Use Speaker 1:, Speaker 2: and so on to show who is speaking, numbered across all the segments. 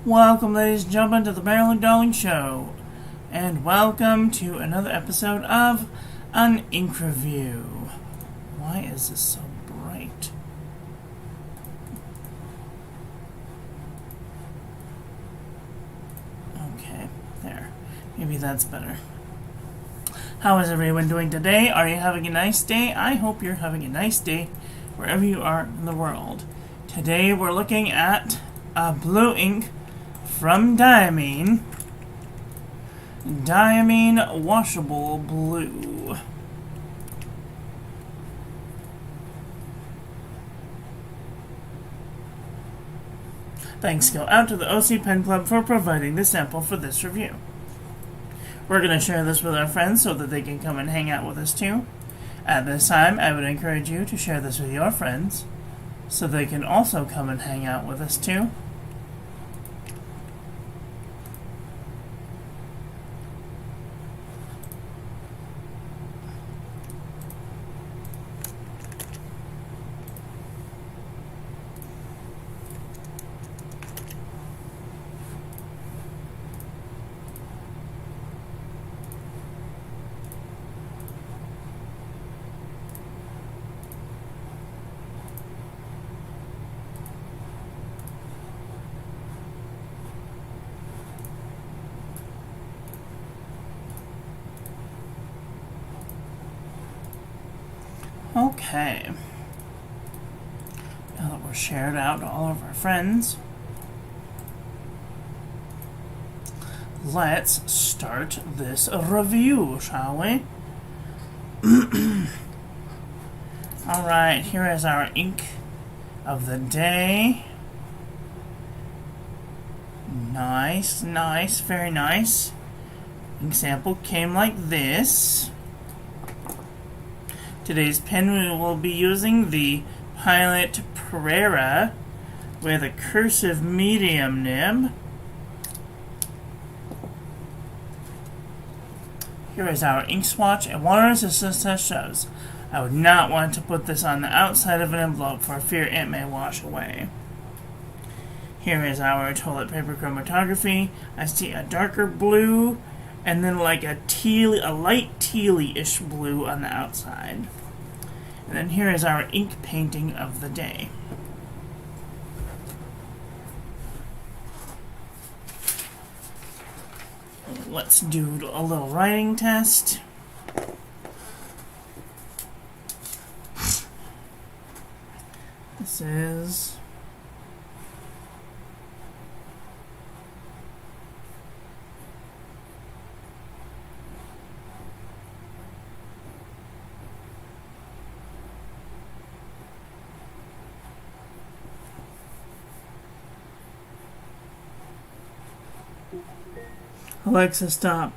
Speaker 1: Welcome, ladies and gentlemen, to the Marilyn Darling Show, and welcome to another episode of an ink review. Why is this so bright? Okay, there. Maybe that's better. How is everyone doing today? Are you having a nice day? I hope you're having a nice day wherever you are in the world. Today we're looking at blue ink from Diamine. Diamine Washable Blue. Thanks go out to the OC Pen Club for providing the sample for this review. We're going to share this with our friends so that they can come and hang out with us too. At this time, I would encourage you to share this with your friends so they can also come and hang out with us too. Okay, now that we're shared out to all of our friends, let's start this review, shall we? Alright, here is our ink of the day. Nice, nice, very nice. Ink sample came like this. Today's pen we will be using the Pilot Pereira with a cursive medium nib. Here is our ink swatch, and water resistance test shows. I would not want to put this on the outside of an envelope for fear it may wash away. Here is our toilet paper chromatography. I see a darker blue and then like a light tealy-ish blue on the outside. And then here is our ink painting of the day. Let's do a little writing test. This is Alexa, stop.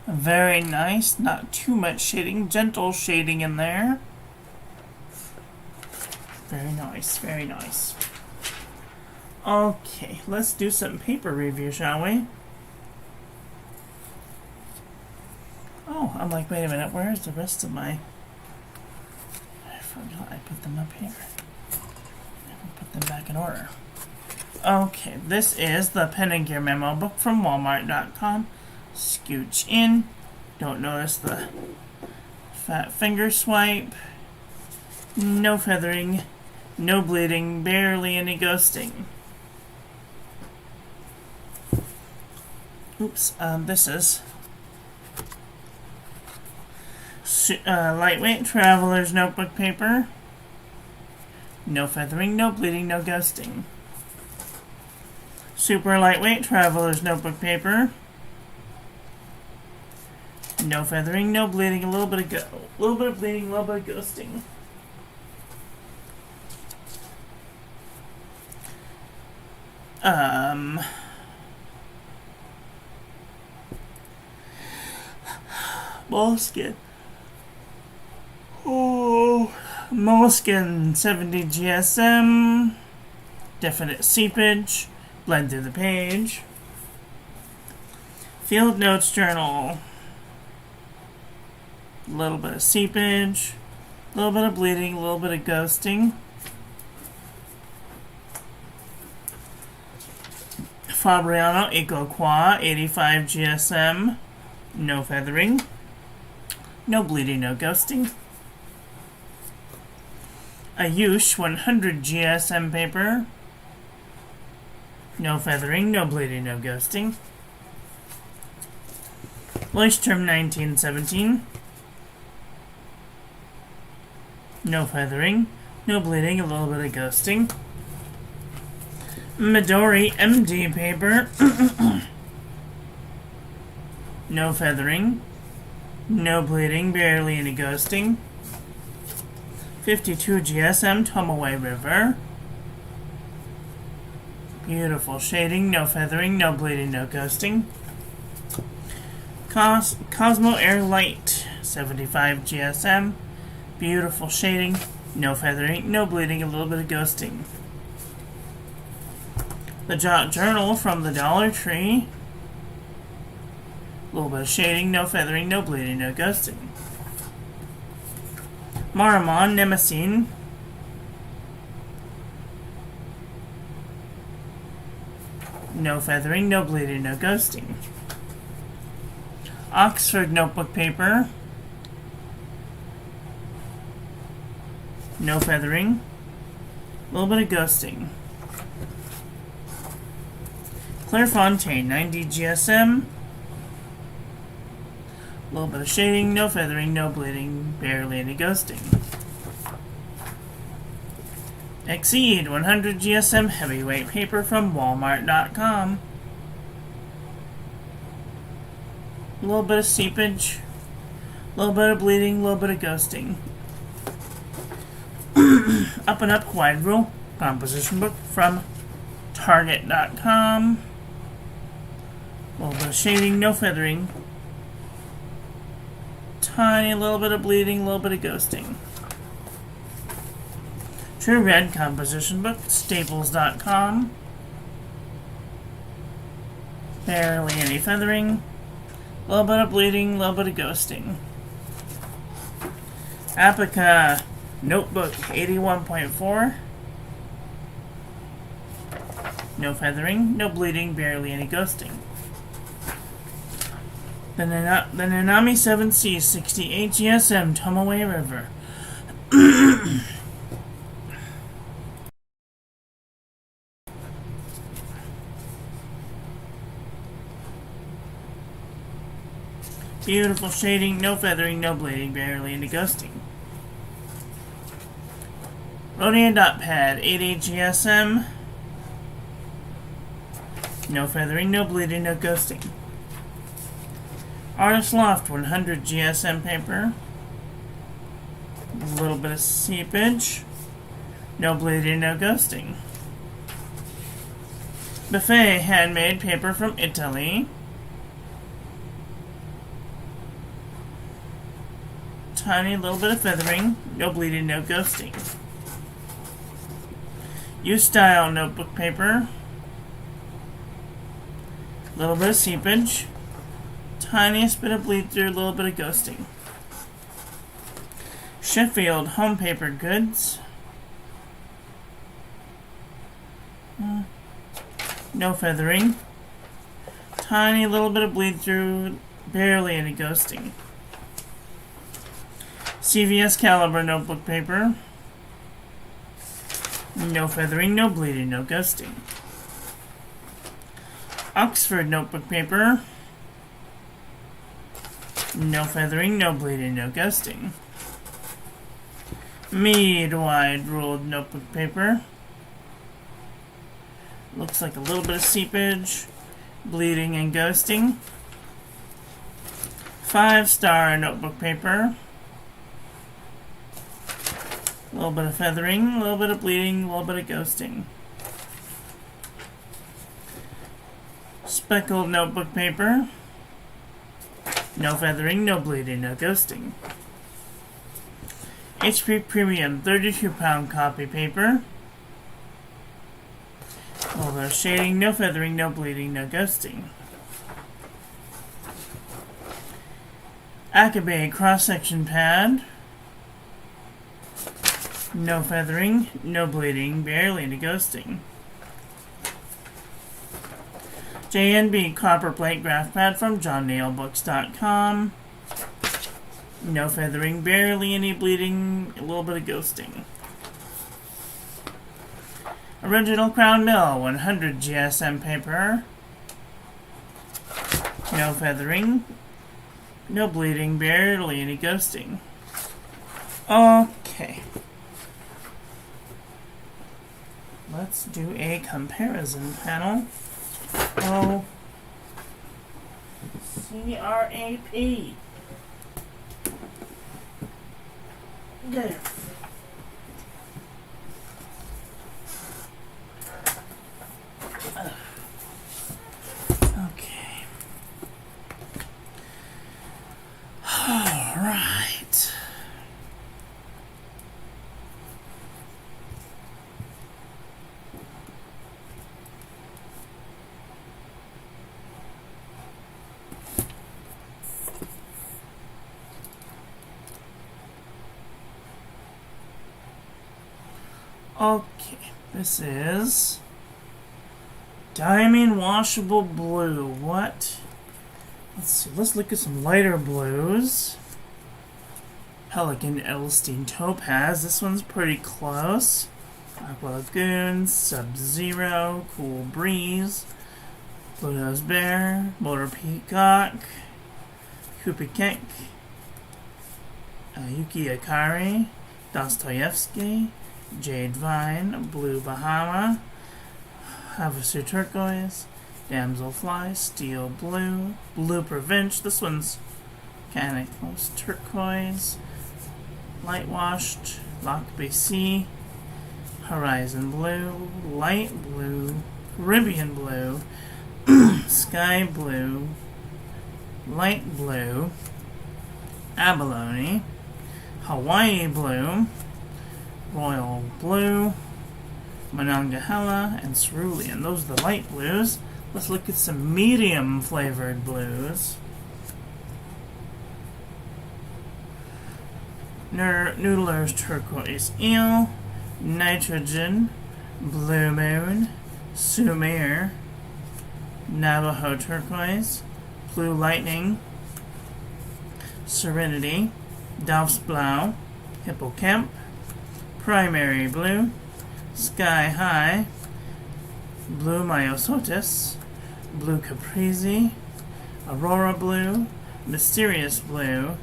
Speaker 1: Very nice, not too much shading, gentle shading in there. Very nice, very nice. Okay, let's do some paper review, shall we? Oh, I'm like, wait a minute, where's the rest of my... I forgot I put them up here. Never put them back in order. Okay, this is the Pen and Gear Memo book from Walmart.com. Scooch in. Don't notice the fat finger swipe. No feathering. No bleeding. Barely any ghosting. Oops. This is lightweight traveler's notebook paper. No feathering. No bleeding. No ghosting. Super lightweight traveler's notebook paper. No feathering, no bleeding, a little bit of bleeding, a little bit of ghosting. Moleskin. Oh, Moleskin 70 GSM. Definite seepage. Blend through the page. Field Notes Journal. A little bit of seepage. A little bit of bleeding. A little bit of ghosting. Fabriano Eco-Qua 85 GSM. No feathering. No bleeding, no ghosting. Ayush 100 GSM paper. No feathering, no bleeding, no ghosting. Leuchtturm 1917. No feathering, no bleeding, a little bit of ghosting. Midori MD paper. No feathering, no bleeding, barely any ghosting. 52 GSM Tomaway River. Beautiful shading, no feathering, no bleeding, no ghosting. Cosmo Air Light 75 GSM. Beautiful shading, no feathering, no bleeding, a little bit of ghosting. The Jot Journal from the Dollar Tree. A little bit of shading, no feathering, no bleeding, no ghosting. Maramon Nemesine. No feathering, no bleeding, no ghosting. Oxford notebook paper. No feathering. A little bit of ghosting. Clairefontaine 90 GSM. A little bit of shading, no feathering, no bleeding, barely any ghosting. Exceed 100 GSM heavyweight paper from Walmart.com. A little bit of seepage, a little bit of bleeding, a little bit of ghosting. Up and Up Wide Rule composition book from Target.com. A little bit of shading, no feathering. Tiny little bit of bleeding, a little bit of ghosting. True Red composition book, Staples.com. Barely any feathering. A little bit of bleeding, a little bit of ghosting. Apica notebook 81.4. No feathering, no bleeding, barely any ghosting. The Nanami 7C 68 GSM Tomaway River. Beautiful shading, no feathering, no bleeding, barely any ghosting. Rhodian Dot Pad 80 GSM. No feathering, no bleeding, no ghosting. Artist Loft 100 GSM paper. A little bit of seepage. No bleeding, no ghosting. Buffet handmade paper from Italy. Tiny little bit of feathering. No bleeding, no ghosting. U-Style notebook paper. A little bit of seepage. Tiniest bit of bleed through, a little bit of ghosting. Sheffield home paper goods. No feathering. Tiny little bit of bleed through, barely any ghosting. CVS Caliber notebook paper. No feathering, no bleeding, no ghosting. Oxford notebook paper. No feathering, no bleeding, no ghosting. Mead wide ruled notebook paper. Looks like a little bit of seepage, bleeding, and ghosting. 5-star notebook paper. A little bit of feathering, a little bit of bleeding, a little bit of ghosting. Speckled notebook paper. No feathering, no bleeding, no ghosting. HP Premium 32-pound copy paper. Although shading, no feathering, no bleeding, no ghosting. Akabe cross-section pad. No feathering, no bleeding, barely any ghosting. JNB copper plate graph pad from johnnailbooks.com. No feathering, barely any bleeding, a little bit of ghosting. Original Crown Mill 100 GSM paper. No feathering, no bleeding, barely any ghosting. Okay. Let's do a comparison panel. Oh, CRAP. There. Okay. All right. Okay, this is Diamine Washable Blue. What? Let's see, let's look at some lighter blues. Pelican Elstine Topaz. This one's pretty close. Aqua Lagoon, Sub-Zero, Cool Breeze, Blue Nose Bear, Motor Peacock, Kupikek, Yuki Akari, Dostoevsky, Jade Vine, Blue Bahama, Havasu Turquoise, Damselfly, Steel Blue, Blue Province. This one's kind of close. Turquoise, Light Washed, Lac BC, Horizon Blue, Light Blue, Caribbean Blue, Sky Blue, Light Blue, Abalone, Hawaii Blue, Royal Blue, Monongahela, and Cerulean. Those are the light blues. Let's look at some medium flavored blues. Noodler's Turquoise Eel, Nitrogen, Blue Moon, Sumer, Navajo Turquoise, Blue Lightning, Serenity, Doves Blau, Hippocamp, Primary Blue, Sky High, Blue Myosotis, Blue Caprizi, Aurora Blue, Mysterious Blue,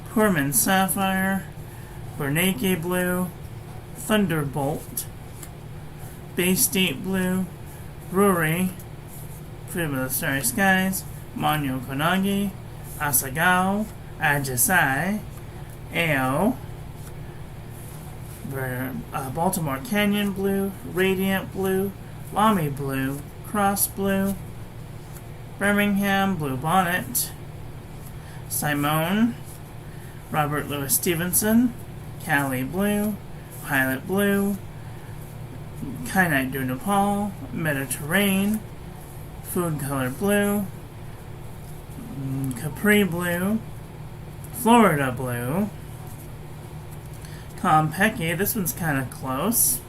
Speaker 1: Pullman Sapphire, Bernanke Blue, Thunderbolt, Bay State Blue, Ruri, Freedom of the Starry Skies, Manyo Konagi, Asagao, Ajisai, Ao, Baltimore Canyon Blue, Radiant Blue, Lamy Blue, Cross Blue, Birmingham Blue Bonnet, Simone, Robert Louis Stevenson, Cali Blue, Pilot Blue, Kyanite du Nepal, Mediterranean, Food Color Blue, Capri Blue, Florida Blue, Compeki, this one's kind of close,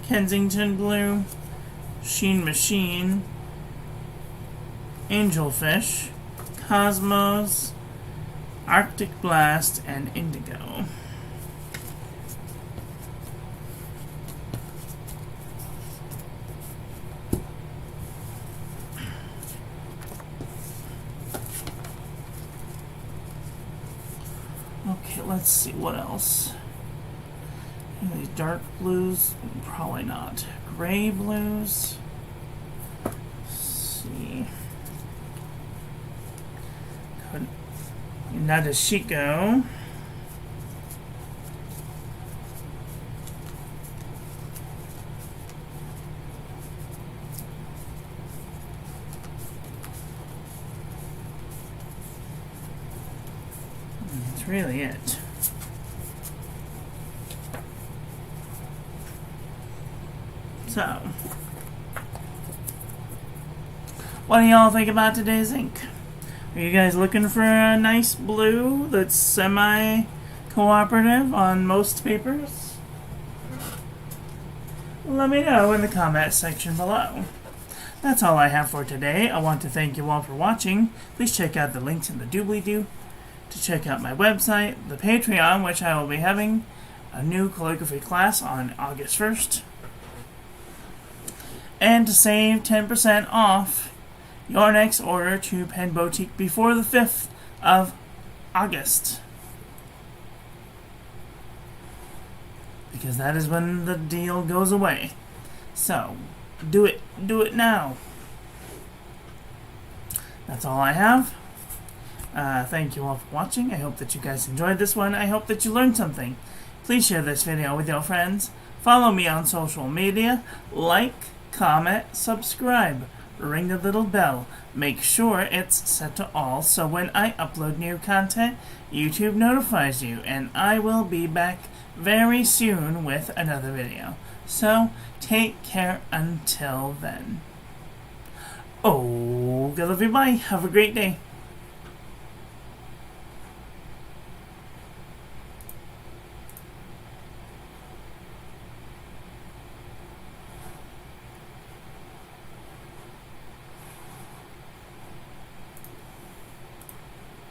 Speaker 1: Kensington Blue, Sheen Machine, Angelfish, Cosmos, Arctic Blast, and Indigo. Okay, let's see what else. These dark blues, probably not. Gray blues. Let's see. Nadeshiko. That's really it. So, what do y'all think about today's ink? Are you guys looking for a nice blue that's semi-cooperative on most papers? Let me know in the comment section below. That's all I have for today. I want to thank you all for watching. Please check out the links in the doobly-doo to check out my website, the Patreon, which I will be having a new calligraphy class on August 1st. And to save 10% off your next order to Pen Boutique before the 5th of August. Because that is when the deal goes away. So, do it now. That's all I have. Thank you all for watching. I hope that you guys enjoyed this one. I hope that you learned something. Please share this video with your friends. Follow me on social media. Like, comment, subscribe. Ring the little bell. Make sure it's set to all so when I upload new content, YouTube notifies you. And I will be back very soon with another video. So, take care until then. Oh, good love you, bye. Have a great day.